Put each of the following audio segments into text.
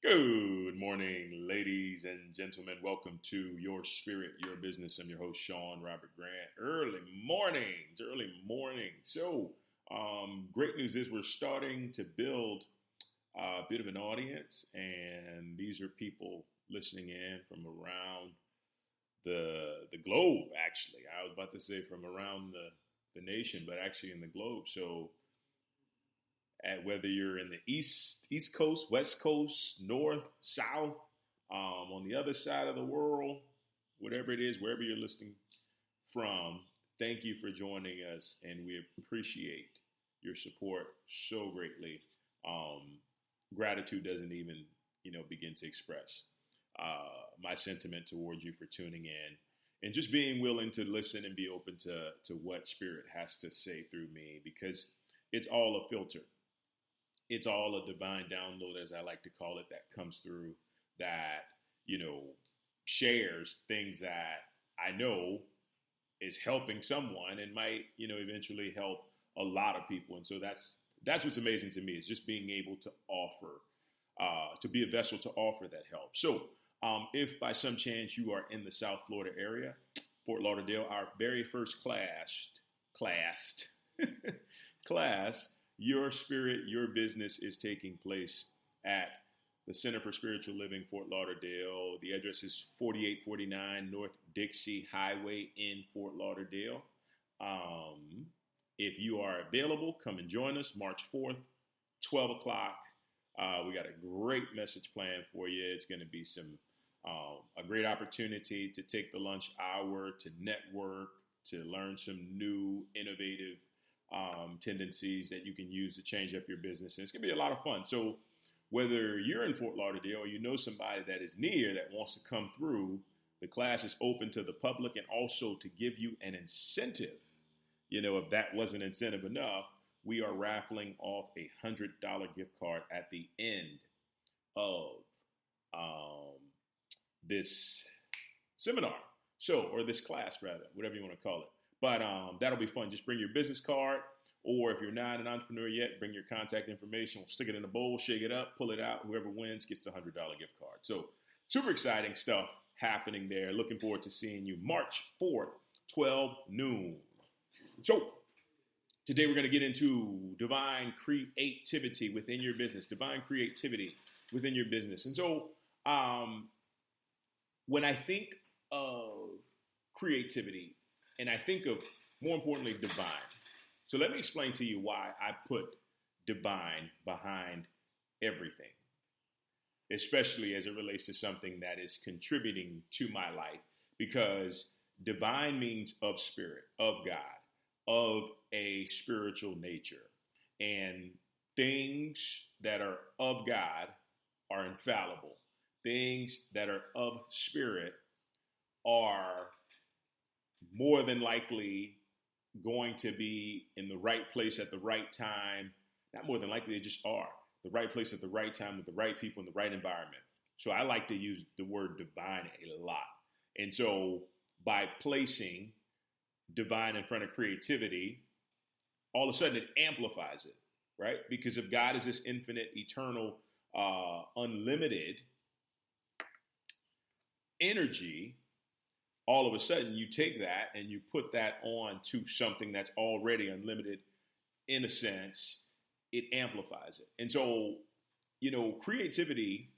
Good morning, ladies and gentlemen. Welcome to Your Spirit, Your Business. I'm your host, Sean Robert Grant. Early mornings, early morning. Great news is we're starting to build a bit of an audience, and these are people listening in from around the globe, actually. I was about to say from around the nation, but actually in the globe. So whether you're in the East Coast, West Coast, North, South, on the other side of the world, whatever it is, wherever you're listening from, thank you for joining us, and we appreciate your support so greatly. Gratitude doesn't even, begin to express my sentiment towards you for tuning in and just being willing to listen and be open to what Spirit has to say through me, because it's all a filter. It's all a divine download, as I like to call it, that comes through that, shares things that I know is helping someone and might, eventually help a lot of people. And so that's what's amazing to me, is just being able to offer, to be a vessel to offer that help. So if by some chance you are in the South Florida area, Fort Lauderdale, our very first class, Your Spirit, Your Business is taking place at the Center for Spiritual Living, Fort Lauderdale. The address is 4849 North Dixie Highway in Fort Lauderdale. If you are available, come and join us March 4th, 12 o'clock. We got a great message planned for you. It's going to be a great opportunity to take the lunch hour, to network, to learn some new, innovative tendencies that you can use to change up your business. And it's going to be a lot of fun. So whether you're in Fort Lauderdale or you know somebody that is near that wants to come through, the class is open to the public, and also to give you an incentive. If that wasn't incentive enough, we are raffling off a $100 gift card at the end of this seminar. Or this class, rather, whatever you want to call it. But that'll be fun. Just bring your business card, or if you're not an entrepreneur yet, bring your contact information. We'll stick it in a bowl, shake it up, pull it out. Whoever wins gets the $100 gift card. So super exciting stuff happening there. Looking forward to seeing you March 4th, 12 noon. So today we're going to get into divine creativity within your business. Divine creativity within your business. And so when I think of creativity, and I think of, more importantly, divine. So let me explain to you why I put divine behind everything, especially as it relates to something that is contributing to my life, because divine means of spirit, of God, of a spiritual nature. And things that are of God are infallible. Things that are of spirit are more than likely going to be in the right place at the right time. Not more than likely, they just are. The right place at the right time with the right people in the right environment. So I like to use the word divine a lot. And so by placing divine in front of creativity, all of a sudden it amplifies it, right? Because if God is this infinite, eternal, unlimited energy, all of a sudden you take that and you put that on to something that's already unlimited. In a sense, it amplifies it. And so, creativity,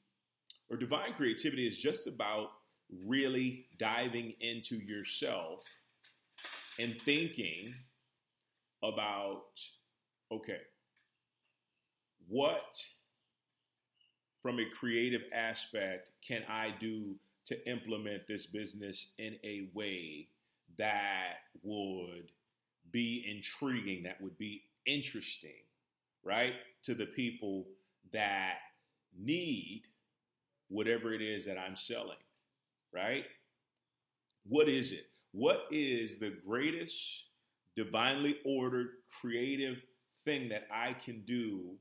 or divine creativity, is just about really diving into yourself and thinking about, okay, what from a creative aspect can I do to implement this business in a way that would be intriguing, that would be interesting, right, to the people that need whatever it is that I'm selling, right? What is it? What is the greatest divinely ordered creative thing that I can do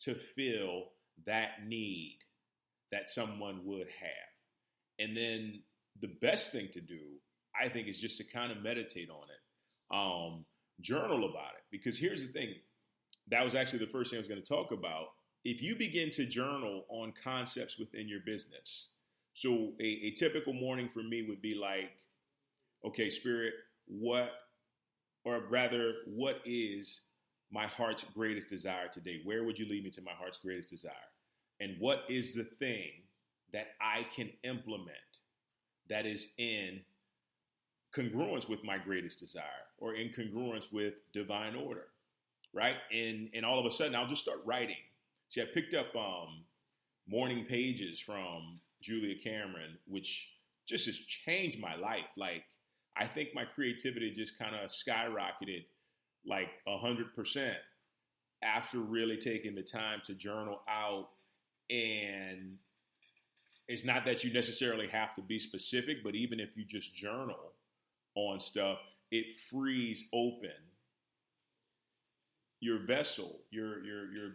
to fill that need that someone would have? And then the best thing to do, I think, is just to kind of meditate on it, journal about it. Because here's the thing, that was actually the first thing I was going to talk about if you begin to journal on concepts within your business, so a typical morning for me would be like, okay, Spirit, what is my heart's greatest desire today? Where would you lead me to my heart's greatest desire? And what is the thing that I can implement that is in congruence with my greatest desire or in congruence with divine order, right? And all of a sudden, I'll just start writing. See, I picked up morning pages from Julia Cameron, which just has changed my life. Like, I think my creativity just kind of skyrocketed like 100% after really taking the time to journal out. And it's not that you necessarily have to be specific, but even if you just journal on stuff, it frees open your vessel, your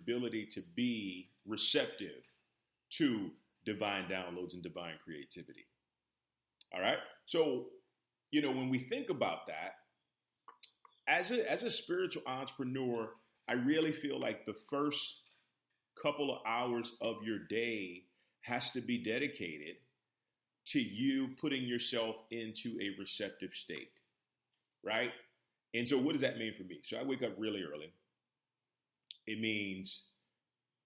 ability to be receptive to divine downloads and divine creativity. All right? So, when we think about that, as a spiritual entrepreneur, I really feel like the first couple of hours of your day has to be dedicated to you putting yourself into a receptive state, right? And so what does that mean for me? So I wake up really early. It means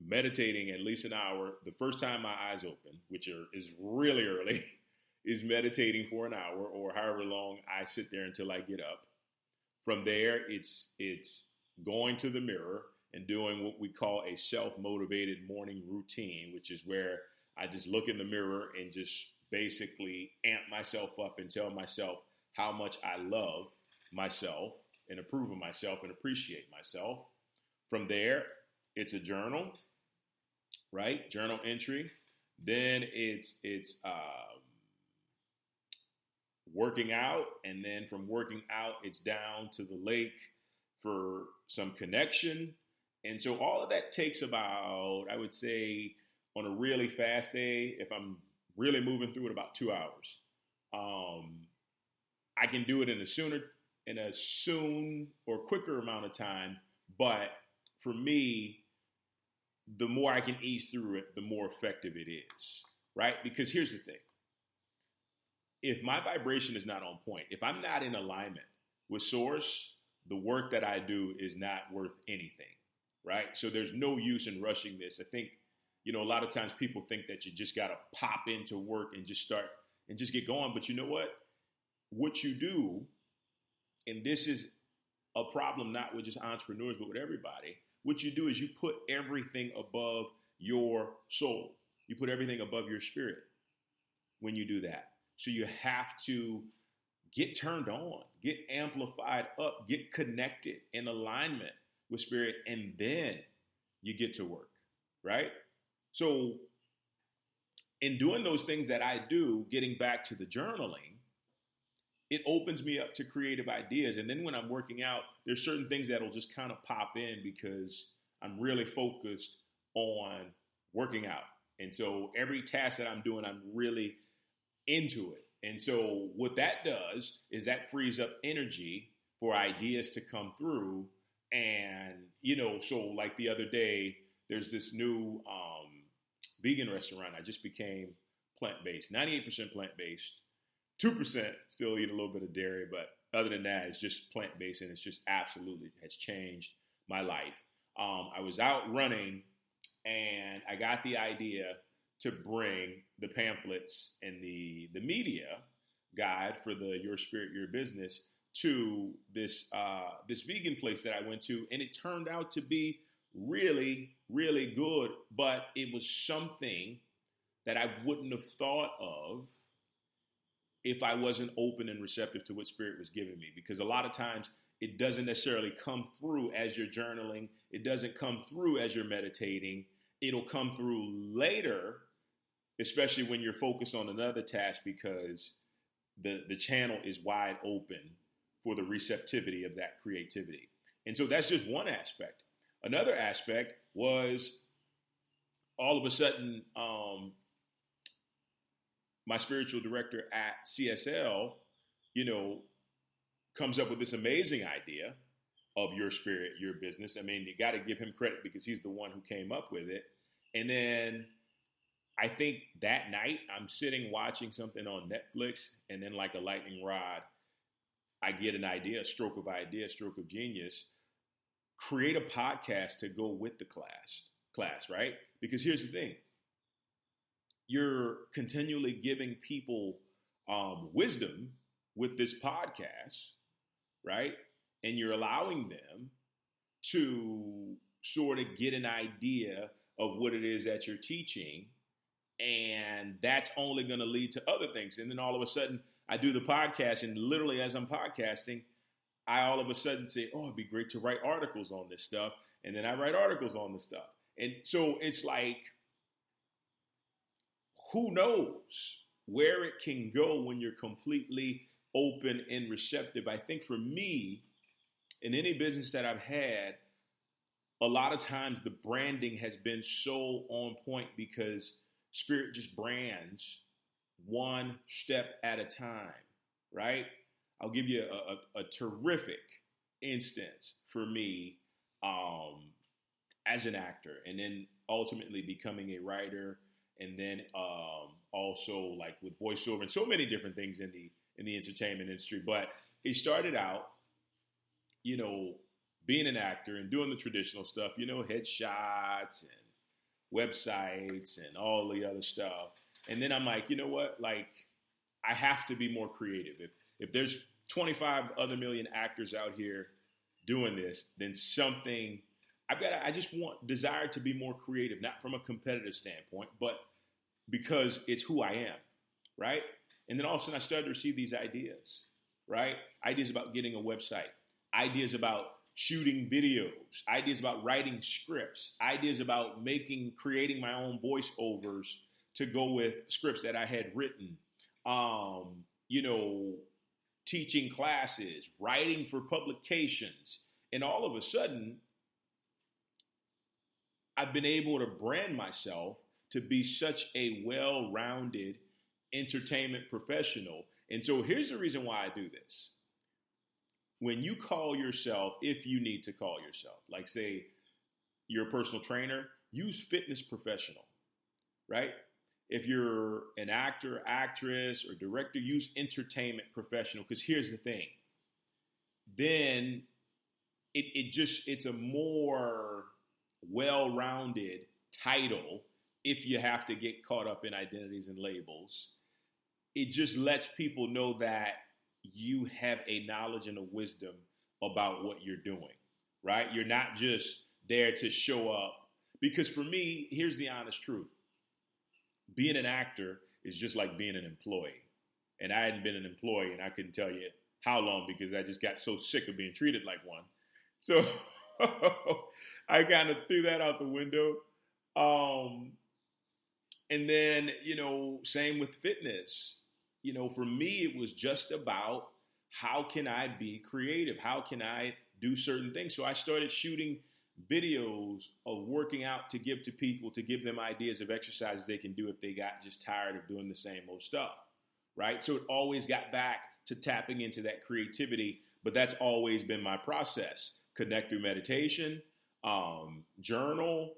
meditating at least an hour. The first time my eyes open, is really early, is meditating for an hour or however long I sit there until I get up. From there, it's going to the mirror and doing what we call a self-motivated morning routine, which is where I just look in the mirror and just basically amp myself up and tell myself how much I love myself and approve of myself and appreciate myself. From there, it's a journal, right? Journal entry. Then it's working out, and then from working out, it's down to the lake for some connection. And so all of that takes about, I would say, on a really fast day, if I'm really moving through it, about 2 hours. I can do it in a soon or quicker amount of time, but for me, the more I can ease through it, the more effective it is, right? Because here's the thing. If my vibration is not on point, if I'm not in alignment with source, the work that I do is not worth anything, right? So there's no use in rushing this. I think, a lot of times people think that you just got to pop into work and just start and just get going. But you know what? What you do, and this is a problem not with just entrepreneurs, but with everybody, what you do is you put everything above your soul. You put everything above your spirit when you do that. So you have to get turned on, get amplified up, get connected in alignment with spirit, and then you get to work, right? So in doing those things that I do, getting back to the journaling, it opens me up to creative ideas. And then when I'm working out, there's certain things that'll just kind of pop in because I'm really focused on working out. And so every task that I'm doing, I'm really into it. And so what that does is that frees up energy for ideas to come through. And, so like the other day, there's this new vegan restaurant. I just became plant-based, 98% plant-based, 2% still eat a little bit of dairy, but other than that, it's just plant-based, and it's just absolutely has changed my life. I was out running, and I got the idea to bring the pamphlets and the media guide for the Your Spirit, Your Business to this vegan place that I went to, and it turned out to be really, really good, but it was something that I wouldn't have thought of if I wasn't open and receptive to what Spirit was giving me. Because a lot of times it doesn't necessarily come through as you're journaling. It doesn't come through as you're meditating. It'll come through later, especially when you're focused on another task, because the channel is wide open for the receptivity of that creativity. And so that's just one aspect. Another aspect was all of a sudden, my spiritual director at CSL, comes up with this amazing idea of Your Spirit, Your Business. I mean, you got to give him credit because he's the one who came up with it. And then I think that night I'm sitting watching something on Netflix, and then like a lightning rod, I get an idea, stroke of genius. Create a podcast to go with the class, right? Because here's the thing. You're continually giving people wisdom with this podcast, right? And you're allowing them to sort of get an idea of what it is that you're teaching. And that's only going to lead to other things. And then all of a sudden, I do the podcast, and literally as I'm podcasting, I all of a sudden say, oh, it'd be great to write articles on this stuff. And then I write articles on this stuff. And so it's like, who knows where it can go when you're completely open and receptive. I think for me, in any business that I've had, a lot of times the branding has been so on point because Spirit just brands one step at a time, right? I'll give you a terrific instance for me as an actor, and then ultimately becoming a writer, and then also like with voiceover and so many different things in the entertainment industry. But it started out, being an actor and doing the traditional stuff, headshots and websites and all the other stuff. And then I'm like, you know what? Like, I have to be more creative. If there's 25 other million actors out here doing this, then something I just desire to be more creative, not from a competitive standpoint, but because it's who I am, right? And then all of a sudden I started to receive these ideas, right? Ideas about getting a website, ideas about shooting videos, ideas about writing scripts, ideas about creating my own voiceovers to go with scripts that I had written, teaching classes, writing for publications. And all of a sudden, I've been able to brand myself to be such a well-rounded entertainment professional. And so here's the reason why I do this. When you call yourself, if you need to call yourself, like say you're a personal trainer, use fitness professional, right? If you're an actor, actress, or director, use entertainment professional. Because here's the thing. Then it's a more well-rounded title if you have to get caught up in identities and labels. It just lets people know that you have a knowledge and a wisdom about what you're doing, right? You're not just there to show up. Because for me, here's the honest truth. Being an actor is just like being an employee. And I hadn't been an employee, and I couldn't tell you how long because I just got so sick of being treated like one. So I kind of threw that out the window. And then, same with fitness. For me, it was just about how can I be creative? How can I do certain things? So I started shooting videos of working out to give to people, to give them ideas of exercises they can do if they got just tired of doing the same old stuff, right? So it always got back to tapping into that creativity, but that's always been my process. Connect through meditation, journal,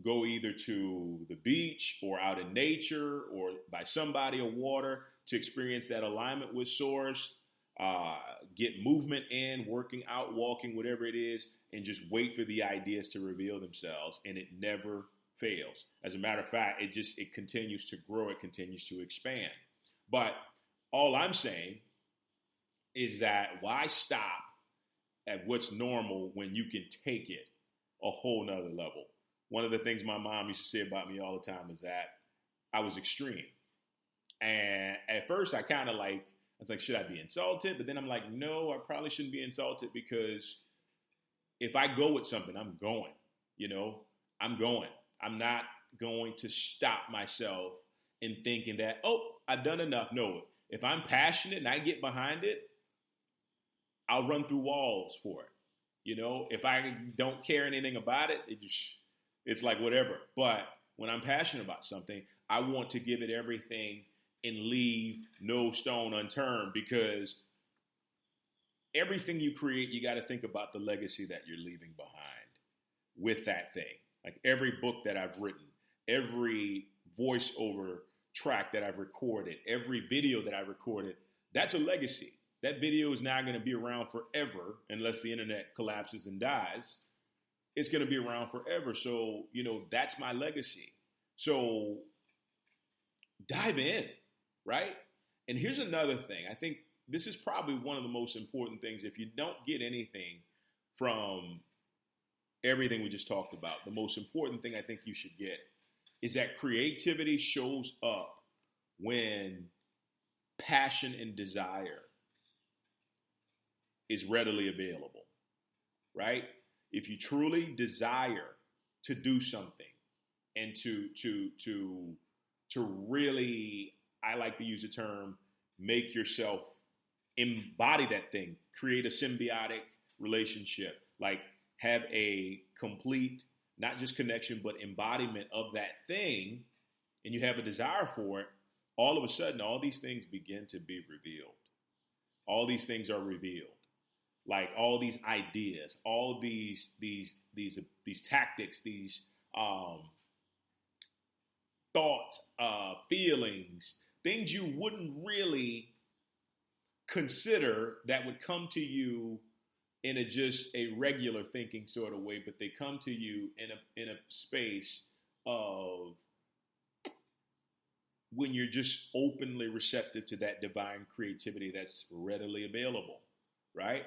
go either to the beach or out in nature or by some body of water to experience that alignment with source, get movement in, working out, walking, whatever it is, and just wait for the ideas to reveal themselves. And it never fails. As a matter of fact, it continues to grow. It continues to expand. But all I'm saying is that why stop at what's normal when you can take it a whole nother level? One of the things my mom used to say about me all the time is that I was extreme. And at first I was like, should I be insulted? But then I'm like, no, I probably shouldn't be insulted because if I go with something, I'm going, I'm going. I'm not going to stop myself in thinking that, I've done enough. No, if I'm passionate and I get behind it, I'll run through walls for it. If I don't care anything about it, it's like whatever. But when I'm passionate about something, I want to give it everything and leave no stone unturned because everything you create, you got to think about the legacy that you're leaving behind with that thing. Like every book that I've written, every voiceover track that I've recorded, every video that I recorded, that's a legacy. That video is not going to be around forever unless the internet collapses and dies. It's going to be around forever. So, that's my legacy. So dive in, right? And here's another thing. I think this is probably one of the most important things. If you don't get anything from everything we just talked about, the most important thing I think you should get is that creativity shows up when passion and desire is readily available, right? If you truly desire to do something and to really, I like to use the term, make yourself embody that thing, create a symbiotic relationship, like have a complete, not just connection, but embodiment of that thing, and you have a desire for it, all of a sudden, all these things begin to be revealed. All these things are revealed. Like all these ideas, all these tactics, these thoughts, feelings, things you wouldn't really consider that would come to you in just a regular thinking sort of way, but they come to you in a space of when you're just openly receptive to that divine creativity that's readily available, right?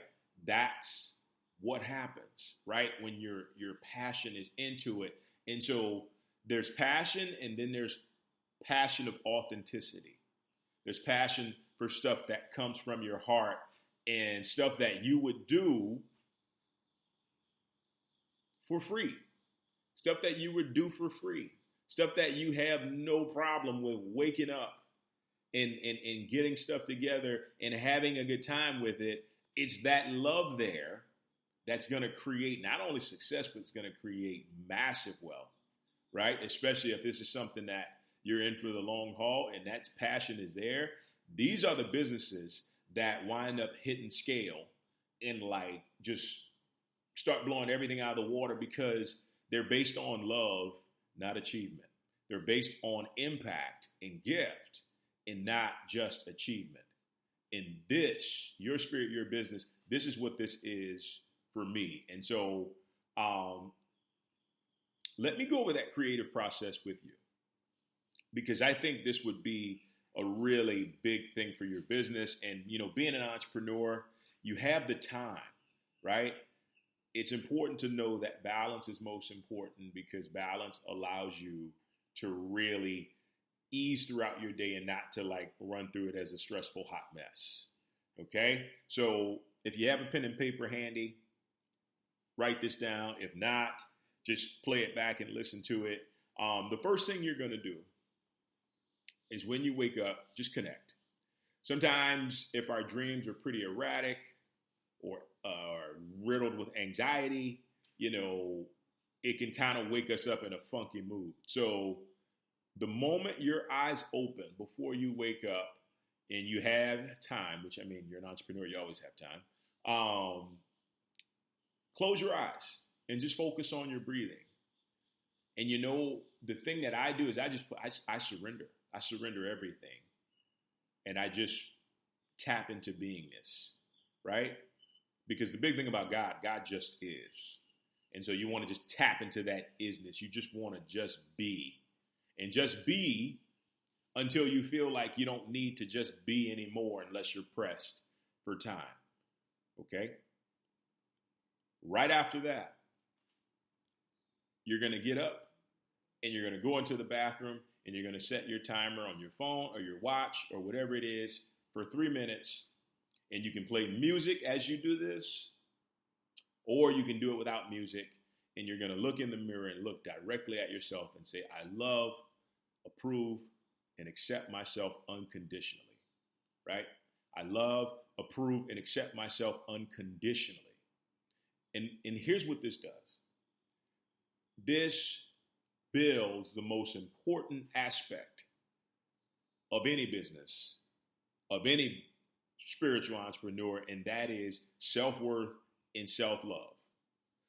That's what happens, right? When your passion is into it. And so there's passion, and then there's passion of authenticity. There's passion for stuff that comes from your heart and stuff that you would do for free. Stuff that you would do for free. Stuff that you have no problem with waking up and getting stuff together and having a good time with it. It's that love there that's going to create not only success, but it's going to create massive wealth, right? Especially if this is something that you're in for the long haul and that passion is there. These are the businesses that wind up hitting scale and like just start blowing everything out of the water because they're based on love, not achievement. They're based on impact and gift and not just achievement. And this, your spirit, your business, this is what this is for me. And so let me go over that creative process with you, because I think this would be a really big thing for your business. And, being an entrepreneur, you have the time, right? It's important to know that balance is most important, because balance allows you to really ease throughout your day and not to like run through it as a stressful hot mess. Okay? So if you have a pen and paper handy, write this down. If not, just play it back and listen to it. The first thing you're going to do is when you wake up, just connect. Sometimes if our dreams are pretty erratic or riddled with anxiety, it can kind of wake us up in a funky mood. So the moment your eyes open before you wake up and you have time, which I mean, you're an entrepreneur, you always have time, close your eyes and just focus on your breathing. And the thing that I do is I surrender. I surrender everything. And I just tap into beingness, right? Because the big thing about God just is. And so you want to just tap into that isness. You just want to just be. And just be until you feel like you don't need to just be anymore unless you're pressed for time. Okay? Right after that, you're going to get up and you're going to go into the bathroom and you're going to set your timer on your phone or your watch or whatever it is for 3 minutes. And you can play music as you do this, or you can do it without music. And you're going to look in the mirror and look directly at yourself and say, I love, approve, and accept myself unconditionally, right? I love, approve, and accept myself unconditionally. And here's what this does. This builds the most important aspect of any business, of any spiritual entrepreneur, and that is self-worth and self-love.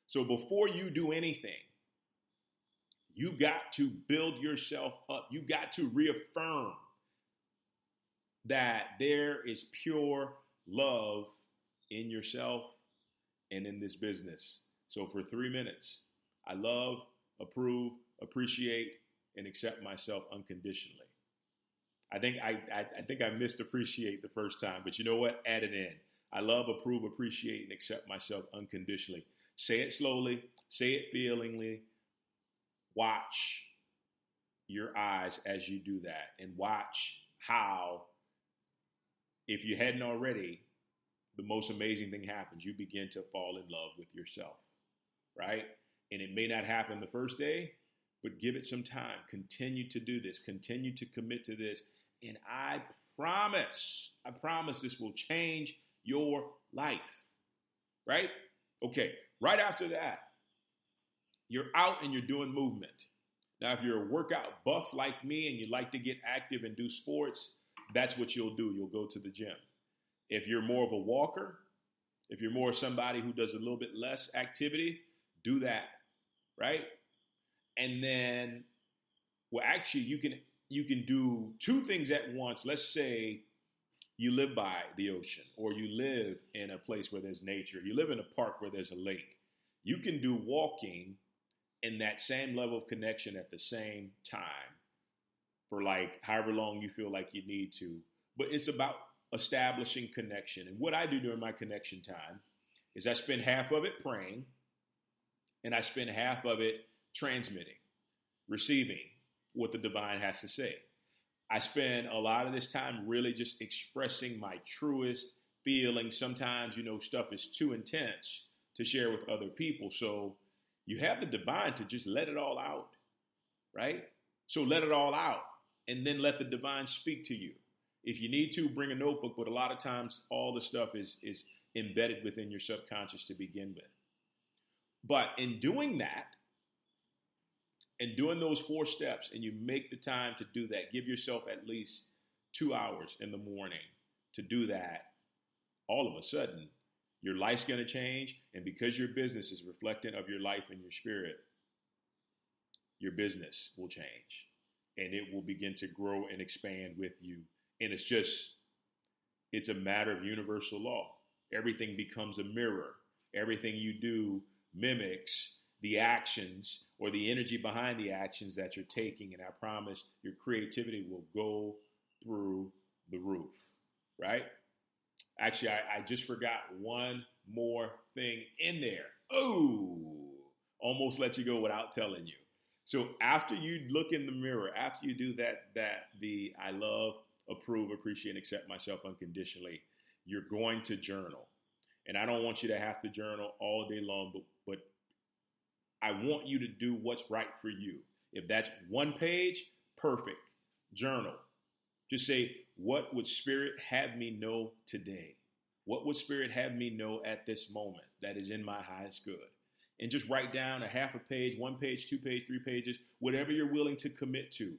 So before you do anything, you've got to build yourself up. You've got to reaffirm that there is pure love in yourself and in this business. So for 3 minutes, I love, approve, appreciate, and accept myself unconditionally. I think I missed appreciate the first time, but you know what? Add it in. I love, approve, appreciate, and accept myself unconditionally. Say it slowly. Say it feelingly. Watch your eyes as you do that, and watch how, if you hadn't already, the most amazing thing happens. You begin to fall in love with yourself, right? And it may not happen the first day, but give it some time. Continue to do this. Continue to commit to this. And I promise this will change your life, right? Okay, right after that, you're out and you're doing movement. Now, if you're a workout buff like me and you like to get active and do sports, that's what you'll do. You'll go to the gym. If you're more of a walker, if you're more somebody who does a little bit less activity, do that, right? And then, well, actually, you can do two things at once. Let's say you live by the ocean, or you live in a place where there's nature. You live in a park where there's a lake. You can do walking in that same level of connection at the same time for like however long you feel like you need to. But it's about establishing connection. And what I do during my connection time is I spend half of it praying, and I spend half of it transmitting, receiving what the divine has to say. I spend a lot of this time really just expressing my truest feelings. Sometimes, stuff is too intense to share with other people. So you have the divine to just let it all out, right? So let it all out, and then let the divine speak to you. If you need to, bring a notebook, but a lot of times all the stuff is embedded within your subconscious to begin with. But in doing that, and doing those 4 steps, and you make the time to do that, give yourself at least 2 hours in the morning to do that, all of a sudden, your life's going to change. And because your business is reflecting of your life and your spirit, your business will change. And it will begin to grow and expand with you. And it's a matter of universal law. Everything becomes a mirror. Everything you do mimics the actions or the energy behind the actions that you're taking. And I promise your creativity will go through the roof, right? Actually, I just forgot one more thing in there. Oh, almost let you go without telling you. So after you look in the mirror, after you do the I love, approve, appreciate, and accept myself unconditionally, you're going to journal. And I don't want you to have to journal all day long, but I want you to do what's right for you. If that's 1 page, perfect. Journal. Just say, what would Spirit have me know today? What would Spirit have me know at this moment that is in my highest good? And just write down a half a page, 1 page, 2 pages, 3 pages, whatever you're willing to commit to.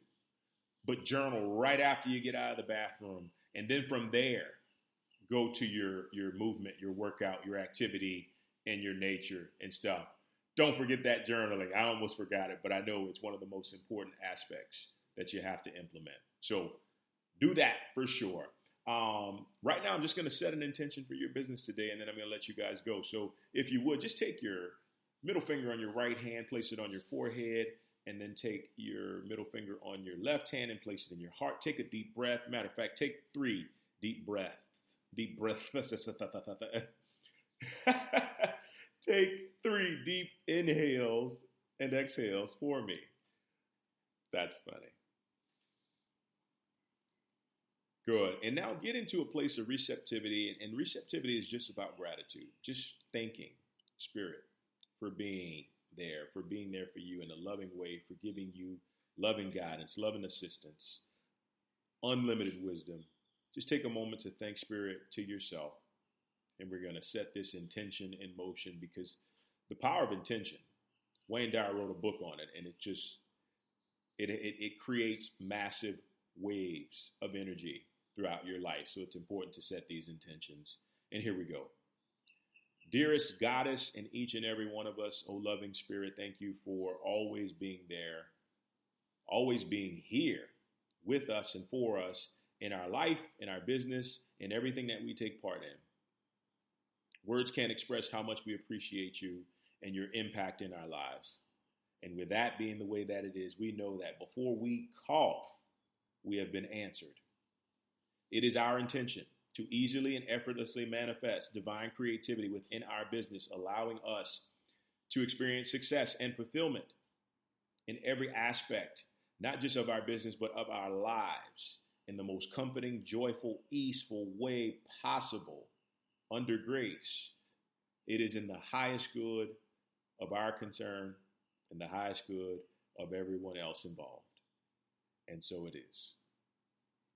But journal right after you get out of the bathroom. And then from there, go to your movement, your workout, your activity, and your nature and stuff. Don't forget that journaling. I almost forgot it, but I know it's one of the most important aspects that you have to implement. So do that for sure. Right now, I'm just going to set an intention for your business today, and then I'm going to let you guys go. So if you would, just take your middle finger on your right hand, place it on your forehead, and then take your middle finger on your left hand and place it in your heart. Take a deep breath. Matter of fact, take 3 deep breaths. Deep breath. Take 3 deep inhales and exhales for me. That's funny. Good. And now get into a place of receptivity. And receptivity is just about gratitude. Just thanking Spirit for being there for you in a loving way, for giving you loving guidance, loving assistance, unlimited wisdom. Just take a moment to thank Spirit to yourself. And we're going to set this intention in motion, because the power of intention, Wayne Dyer wrote a book on it, and it creates massive waves of energy throughout your life. So it's important to set these intentions. And here we go. Dearest Goddess in each and every one of us, oh loving Spirit, thank you for always being there, always being here with us and for us in our life, in our business, in everything that we take part in. Words can't express how much we appreciate you and your impact in our lives. And with that being the way that it is, we know that before we call, we have been answered. It is our intention to easily and effortlessly manifest divine creativity within our business, allowing us to experience success and fulfillment in every aspect, not just of our business, but of our lives in the most comforting, joyful, easeful way possible under grace. It is in the highest good of our concern and the highest good of everyone else involved. And so it is.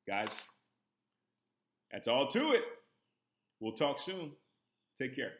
Guys, that's all to it. We'll talk soon. Take care.